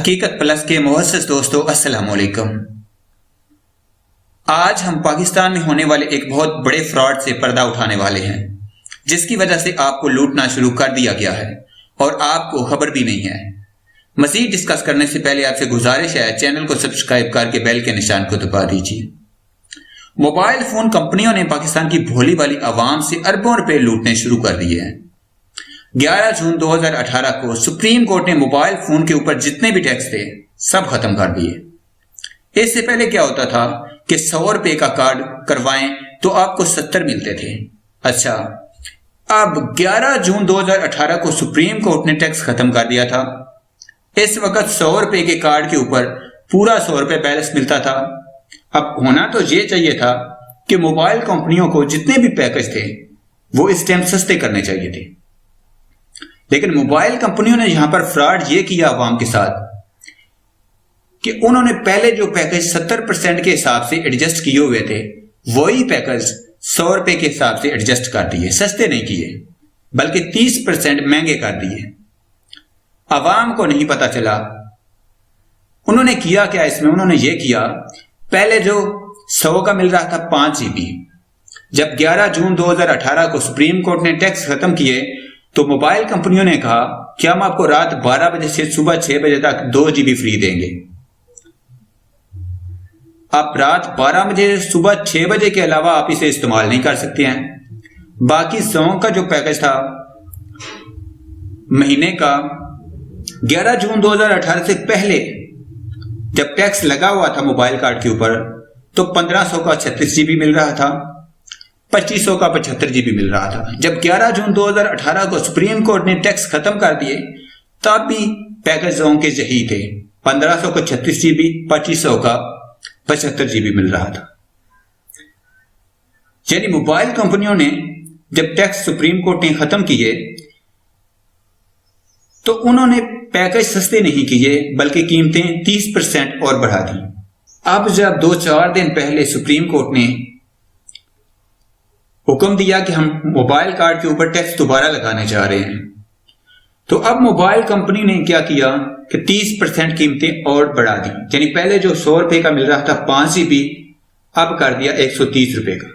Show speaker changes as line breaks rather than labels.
حقیقت پلس کے معزز دوستو السلام علیکم۔ آج ہم پاکستان میں ہونے والے ایک بہت بڑے فراڈ سے پردہ اٹھانے والے ہیں، جس کی وجہ سے آپ کو لوٹنا شروع کر دیا گیا ہے اور آپ کو خبر بھی نہیں ہے۔ مزید ڈسکس کرنے سے پہلے آپ سے گزارش ہے چینل کو سبسکرائب کر کے بیل کے نشان کو دبا دیجیے۔ موبائل فون کمپنیوں نے پاکستان کی بھولی والی عوام سے اربوں روپے لوٹنے شروع کر دیے ہیں۔ 11 جون 2018 کو سپریم کورٹ نے موبائل فون کے اوپر جتنے بھی ٹیکس تھے سب ختم کر دیے۔ اس سے پہلے کیا ہوتا تھا کہ 100 روپے کا کارڈ کروائیں تو آپ کو 70 ملتے تھے۔ اچھا، اب 11 جون 2018 کو سپریم کورٹ نے ٹیکس ختم کر دیا تھا۔ اس وقت 100 روپے کے کارڈ کے اوپر پورا 100 روپے بیلنس ملتا تھا۔ اب ہونا تو یہ چاہیے تھا کہ موبائل کمپنیوں کو جتنے بھی پیکج تھے وہ اس ٹائم سستے کرنے چاہیے تھے، لیکن موبائل کمپنیوں نے یہاں پر فراڈ یہ کیا عوام کے ساتھ کہ انہوں نے پہلے جو پیکج 70% کے حساب سے ایڈجسٹ کیے ہوئے تھے وہی پیکج 100 روپے کے حساب سے ایڈجسٹ کر دیے، سستے نہیں کیے بلکہ 30% مہنگے کر دیے۔ عوام کو نہیں پتا چلا انہوں نے کیا کیا اس میں۔ انہوں نے یہ کیا، پہلے جو 100 کا مل رہا تھا 5 GB، جب 11 جون 2018 کو سپریم کورٹ نے ٹیکس ختم کیے تو موبائل کمپنیوں نے کہا کہ ہم آپ کو رات 12 بجے سے صبح 6 بجے تک 2 GB فری دیں گے۔ اب رات 12 بجے صبح 6 بجے کے علاوہ آپ اسے استعمال نہیں کر سکتے ہیں۔ باقی 100 کا جو پیکج تھا مہینے کا 11 جون 2018 سے پہلے جب ٹیکس لگا ہوا تھا موبائل کارڈ کے اوپر تو 1500 کا 36 GB مل رہا تھا، 2500 کا 75 GB مل رہا تھا۔ جب 11 جون 2018 کو سپریم کورٹ نے ٹیکس ختم کر دیے تب بھی پیکج زون کے یہی تھے، 1500 کا 36 GB، 2500 کا 75 GB مل رہا تھا۔ یعنی موبائل کمپنیوں نے جب ٹیکس سپریم کورٹ نے ختم کیے تو انہوں نے پیکج سستے نہیں کیے بلکہ قیمتیں 30% اور بڑھا دی۔ اب جب 2-4 دن پہلے سپریم کورٹ نے حکم دیا کہ ہم موبائل کارڈ کے اوپر ٹیکس دوبارہ لگانے جا رہے ہیں، تو اب موبائل کمپنی نے کیا کیا کہ 30% قیمتیں اور بڑھا دی۔ یعنی پہلے جو 100 روپے کا مل رہا تھا 5 GB اب کر دیا 130 روپے کا۔